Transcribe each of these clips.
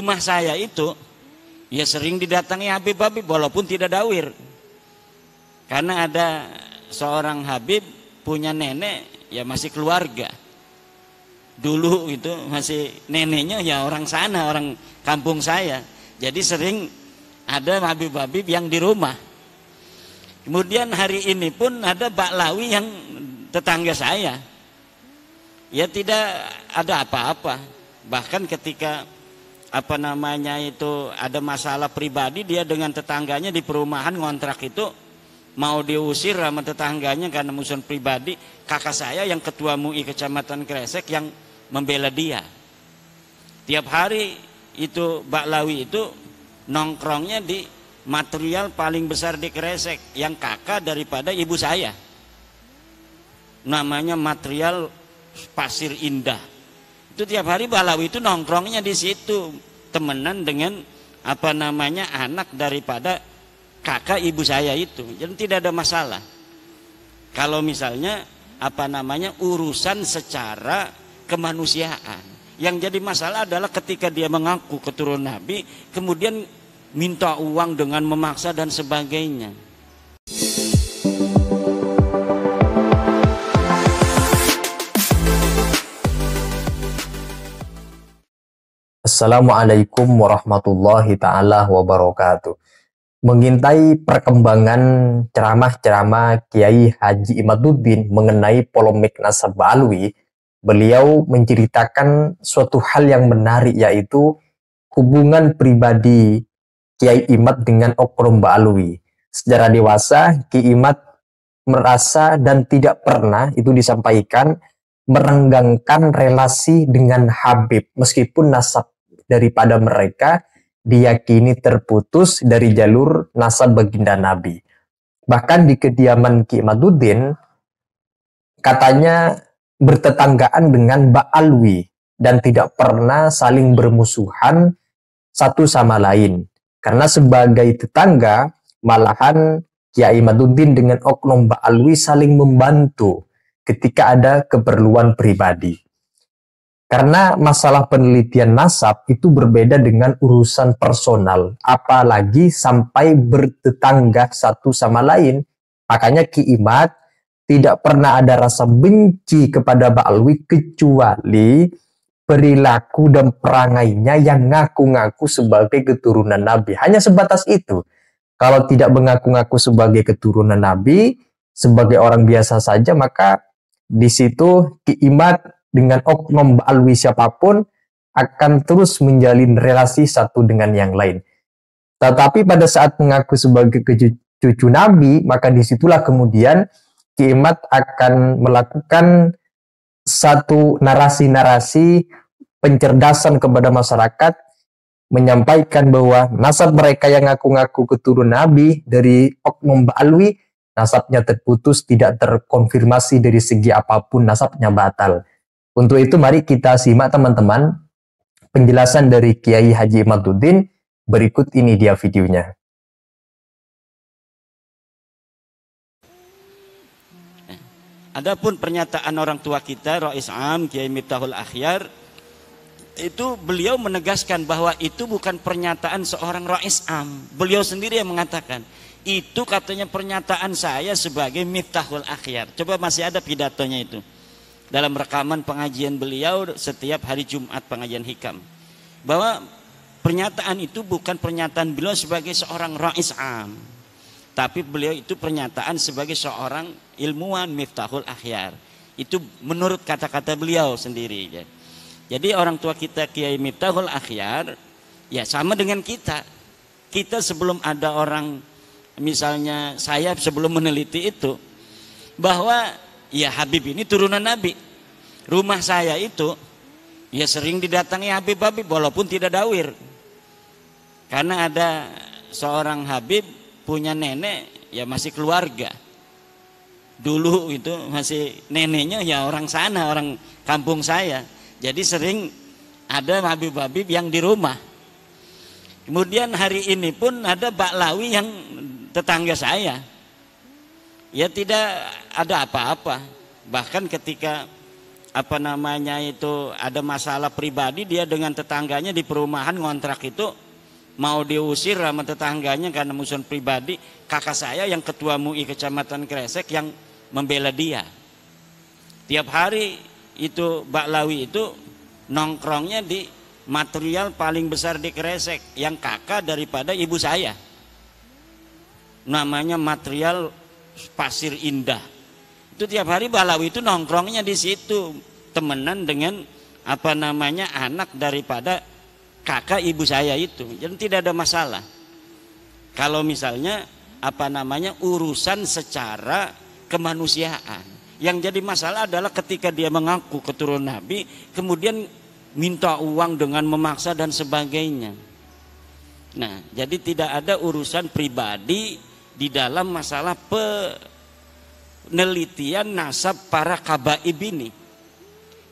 rumah saya itu ya sering didatangi Habib-Habib walaupun tidak dawir. Karena ada seorang Habib punya nenek ya masih keluarga. Dulu itu masih neneknya ya orang sana, orang kampung saya. Jadi sering ada Habib-Habib yang di rumah. Kemudian hari ini pun ada Baklawi yang tetangga saya. Ya tidak ada apa-apa. Bahkan ketika ada masalah pribadi, dia dengan tetangganya di perumahan ngontrak itu mau diusir sama tetangganya karena musuhan pribadi. Kakak saya yang ketua MUI Kecamatan Kresek yang membela dia. Tiap hari itu Baklawi itu nongkrongnya di material paling besar di Kresek yang kakak daripada ibu saya. Namanya material Pasir Indah. Itu tiap hari Baklawi itu nongkrongnya di situ, temenan dengan anak daripada kakak ibu saya itu. Jadi tidak ada masalah. Kalau misalnya urusan secara kemanusiaan. Yang jadi masalah adalah ketika dia mengaku keturunan Nabi, kemudian minta uang dengan memaksa dan sebagainya. Assalamualaikum warahmatullahi ta'ala wabarakatuh. Mengintai perkembangan ceramah-ceramah Kiai Haji Imaduddin mengenai polemik nasab Ba'alwi, beliau menceritakan suatu hal yang menarik, yaitu hubungan pribadi Kiai Imad dengan oknum Ba'alwi. Secara dewasa, Kiai Imad merasa dan tidak pernah itu disampaikan merenggangkan relasi dengan Habib, meskipun nasab daripada mereka diyakini terputus dari jalur nasab baginda Nabi. Bahkan di kediaman Ki Imaduddin katanya bertetanggaan dengan Ba'alwi dan tidak pernah saling bermusuhan satu sama lain. Karena sebagai tetangga, malahan Kiai Imaduddin dengan oknum Ba'alwi saling membantu ketika ada keperluan pribadi. Karena masalah penelitian nasab itu berbeda dengan urusan personal, apalagi sampai bertetangga satu sama lain. Makanya Ki Imad tidak pernah ada rasa benci kepada Ba'alwi kecuali perilaku dan perangainya yang ngaku-ngaku sebagai keturunan Nabi. Hanya sebatas itu. Kalau tidak mengaku-ngaku sebagai keturunan Nabi, sebagai orang biasa saja, maka di situ Ki Imad dengan oknum Ba'alwi siapapun akan terus menjalin relasi satu dengan yang lain. Tetapi pada saat mengaku sebagai cucu Nabi, maka disitulah kemudian Ki Imad akan melakukan satu narasi-narasi pencerdasan kepada masyarakat, menyampaikan bahwa nasab mereka yang ngaku-ngaku keturunan Nabi dari oknum Ba'alwi, nasabnya terputus, tidak terkonfirmasi dari segi apapun, nasabnya batal. Untuk itu mari kita simak teman-teman penjelasan dari Kiai Haji Imaduddin. Berikut ini dia videonya. Adapun pernyataan orang tua kita, Rais Am Kiai Miftahul Akhyar, itu beliau menegaskan bahwa itu bukan pernyataan seorang Rais Am. Beliau sendiri yang mengatakan, itu katanya pernyataan saya sebagai Miftahul Akhyar. Coba masih ada pidatonya itu dalam rekaman pengajian beliau setiap hari Jumat, pengajian hikam, bahwa pernyataan itu bukan pernyataan beliau sebagai seorang Rais Am, tapi beliau itu pernyataan sebagai seorang ilmuwan Miftahul Akhyar. Itu menurut kata-kata beliau sendiri. Jadi orang tua kita Kiai Miftahul Akhyar ya sama dengan kita. Kita sebelum ada orang, misalnya saya sebelum meneliti itu, bahwa ya Habib ini turunan Nabi. Rumah saya itu ya sering didatangi Habib-Habib walaupun tidak dawir. Karena ada seorang Habib punya nenek ya masih keluarga. Dulu itu masih neneknya ya orang sana, orang kampung saya. Jadi sering ada Habib-Habib yang di rumah. Kemudian hari ini pun ada Baklawi yang tetangga saya. Ya tidak ada apa-apa. Bahkan ketika apa namanya itu ada masalah pribadi dia dengan tetangganya di perumahan ngontrak itu, mau diusir sama tetangganya karena musuhan pribadi. Kakak saya yang ketua MUI Kecamatan Kresek yang membela dia. Tiap hari itu Baklawi itu nongkrongnya di material paling besar di Kresek yang kakak daripada ibu saya. Namanya material Pasir Indah. Itu tiap hari Baklawi itu nongkrongnya di situ, temenan dengan apa namanya anak daripada kakak ibu saya itu. Jadi tidak ada masalah. Kalau misalnya apa namanya urusan secara kemanusiaan. Yang jadi masalah adalah ketika dia mengaku keturunan Nabi, kemudian minta uang dengan memaksa dan sebagainya. Nah, jadi tidak ada urusan pribadi di dalam masalah penelitian nasab para kabaib ini.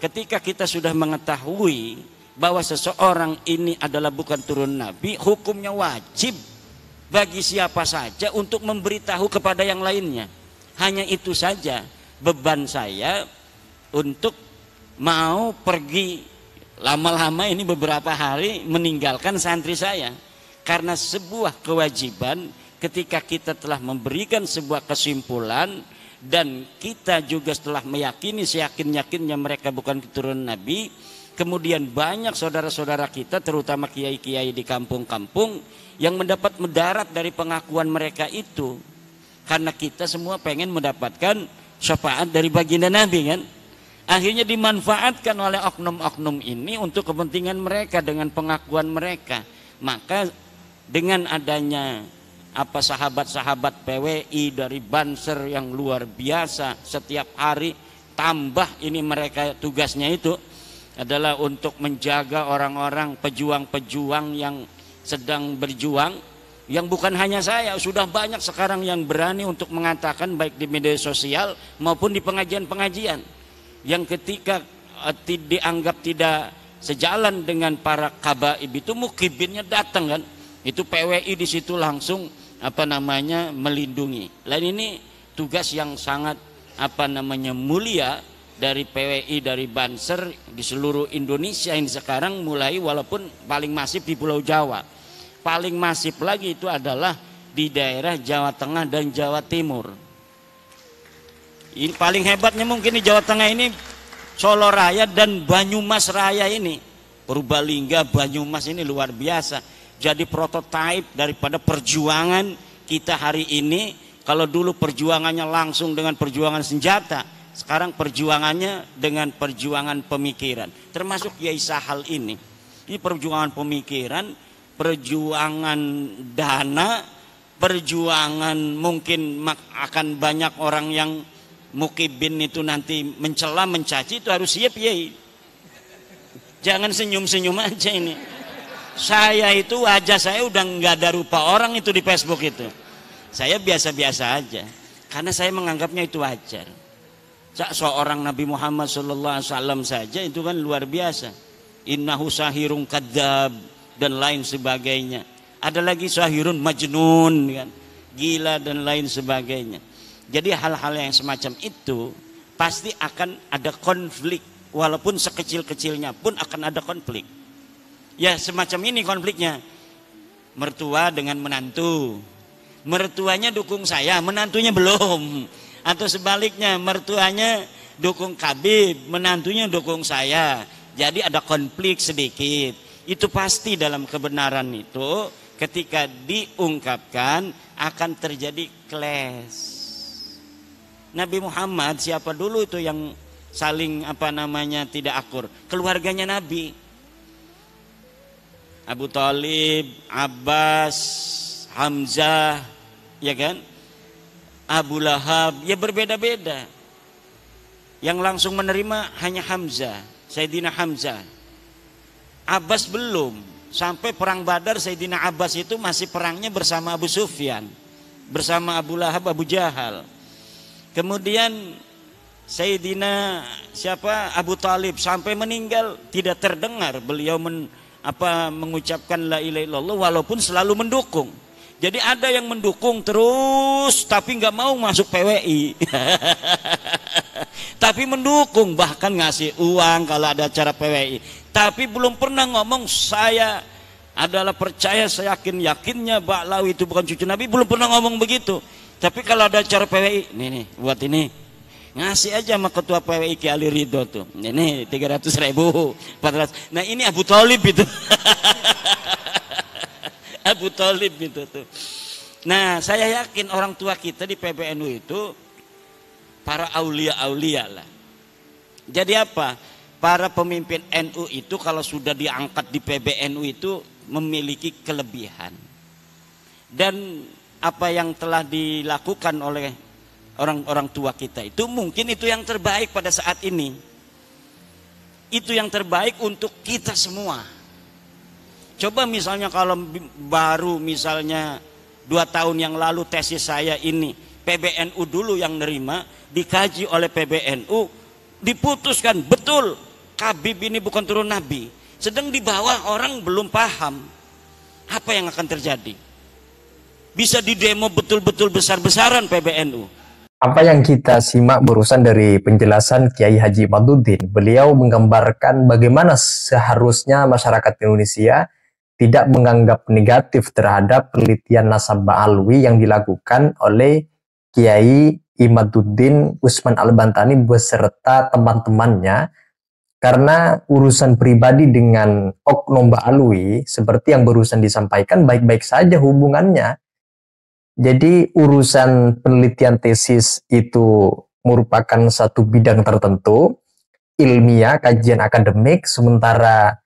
Ketika kita sudah mengetahui bahwa seseorang ini adalah bukan turun Nabi, hukumnya wajib bagi siapa saja untuk memberitahu kepada yang lainnya. Hanya itu saja beban saya untuk mau pergi lama-lama ini beberapa hari meninggalkan santri saya. Karena sebuah kewajiban ketika kita telah memberikan sebuah kesimpulan dan kita juga setelah meyakini seyakin-yakinnya mereka bukan keturunan Nabi, kemudian banyak saudara-saudara kita terutama kiai-kiai di kampung-kampung yang mendapat mudarat dari pengakuan mereka itu. Karena kita semua pengen mendapatkan syafaat dari baginda Nabi kan. Akhirnya dimanfaatkan oleh oknum-oknum ini untuk kepentingan mereka dengan pengakuan mereka. Maka dengan adanya apa sahabat-sahabat PWI dari Banser yang luar biasa setiap hari, tambah ini mereka tugasnya itu adalah untuk menjaga orang-orang pejuang-pejuang yang sedang berjuang, yang bukan hanya saya, sudah banyak sekarang yang berani untuk mengatakan baik di media sosial maupun di pengajian-pengajian yang ketika dianggap tidak sejalan dengan para kabaib itu mukibinnya datang kan, itu PWI di situ langsung apa namanya melindungi. Lain ini tugas yang sangat apa namanya mulia dari PWI dari Banser di seluruh Indonesia ini sekarang mulai, walaupun paling masif di Pulau Jawa, paling masif lagi itu adalah di daerah Jawa Tengah dan Jawa Timur. Ini paling hebatnya mungkin di Jawa Tengah ini Solo Raya dan Banyumas Raya ini, Purbalingga, Banyumas ini luar biasa. Jadi prototipe daripada perjuangan kita hari ini. Kalau dulu perjuangannya langsung dengan perjuangan senjata, sekarang perjuangannya dengan perjuangan pemikiran. Termasuk Kiai Sahal ini perjuangan pemikiran, perjuangan dana, perjuangan mungkin akan banyak orang yang mukibin itu nanti mencela mencaci, itu harus siap ya. Jangan senyum-senyum aja ini. Saya itu wajah saya udah nggak ada rupa orang itu di Facebook itu. Saya biasa-biasa aja karena saya menganggapnya itu wajar. Seorang Nabi Muhammad SAW saja itu kan luar biasa. Innahu sahirun kadzab dan lain sebagainya. Ada lagi sahirun majnun kan, gila dan lain sebagainya. Jadi hal-hal yang semacam itu pasti akan ada konflik, walaupun sekecil-kecilnya pun akan ada konflik. Ya semacam ini konfliknya. Mertua dengan menantu, mertuanya dukung saya, menantunya belum. Atau sebaliknya, mertuanya dukung Kabib, menantunya dukung saya. Jadi ada konflik sedikit. Itu pasti dalam kebenaran itu ketika diungkapkan akan terjadi clash. Nabi Muhammad siapa dulu itu yang saling apa namanya tidak akur? Keluarganya Nabi. Abu Thalib, Abbas, Hamzah, ya kan? Abu Lahab, ya berbeda-beda. Yang langsung menerima hanya Hamzah, Sayyidina Hamzah. Abbas belum. Sampai perang Badar Sayyidina Abbas itu masih perangnya bersama Abu Sufyan, bersama Abu Lahab, Abu Jahal. Kemudian Sayyidina Abu Thalib sampai meninggal tidak terdengar beliau mengucapkan la ilaha illallah walaupun selalu mendukung. Jadi ada yang mendukung terus tapi nggak mau masuk PWI. tapi mendukung, bahkan ngasih uang kalau ada acara PWI, tapi belum pernah ngomong saya adalah percaya, saya yakinnya Ba'lawi itu bukan cucu Nabi, belum pernah ngomong begitu. Tapi kalau ada acara PWI, nih buat ini, ngasih aja sama ketua PWI Ki Ali Ridho tuh, ini 300.000, 400. Nah ini Abu Thalib itu. Abu Thalib itu tuh. Nah saya yakin orang tua kita di PBNU itu para aulia-aulia lah. Jadi apa? Para pemimpin NU itu kalau sudah diangkat di PBNU itu memiliki kelebihan. Dan apa yang telah dilakukan oleh orang-orang tua kita itu mungkin itu yang terbaik pada saat ini. Itu yang terbaik untuk kita semua. Coba misalnya kalau baru misalnya 2 tahun yang lalu tesis saya ini PBNU dulu yang nerima, dikaji oleh PBNU, diputuskan betul Habib ini bukan turun Nabi. Sedang di bawah orang belum paham. Apa yang akan terjadi? Bisa didemo betul-betul besar-besaran PBNU. Apa yang kita simak barusan dari penjelasan Kiai Haji Imaduddin, beliau menggambarkan bagaimana seharusnya masyarakat Indonesia tidak menganggap negatif terhadap penelitian nasab Ba'alwi yang dilakukan oleh Kiai Imaduddin Usman Al-Bantani beserta teman-temannya, karena urusan pribadi dengan oknum Ba'alwi seperti yang barusan disampaikan baik-baik saja hubungannya. Jadi urusan penelitian tesis itu merupakan satu bidang tertentu, ilmiah, kajian akademik, sementara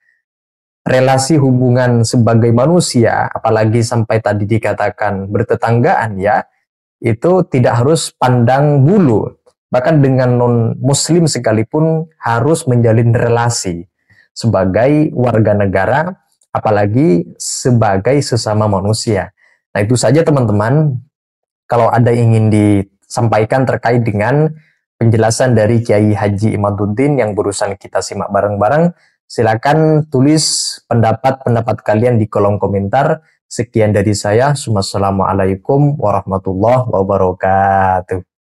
relasi hubungan sebagai manusia, apalagi sampai tadi dikatakan bertetanggaan ya, itu tidak harus pandang bulu. Bahkan dengan non-muslim sekalipun harus menjalin relasi sebagai warga negara, apalagi sebagai sesama manusia. Nah itu saja teman-teman, kalau ada ingin disampaikan terkait dengan penjelasan dari Kiai Haji Imaduddin yang barusan kita simak bareng-bareng, silakan tulis pendapat-pendapat kalian di kolom komentar. Sekian dari saya. Wassalamualaikum warahmatullahi wabarakatuh.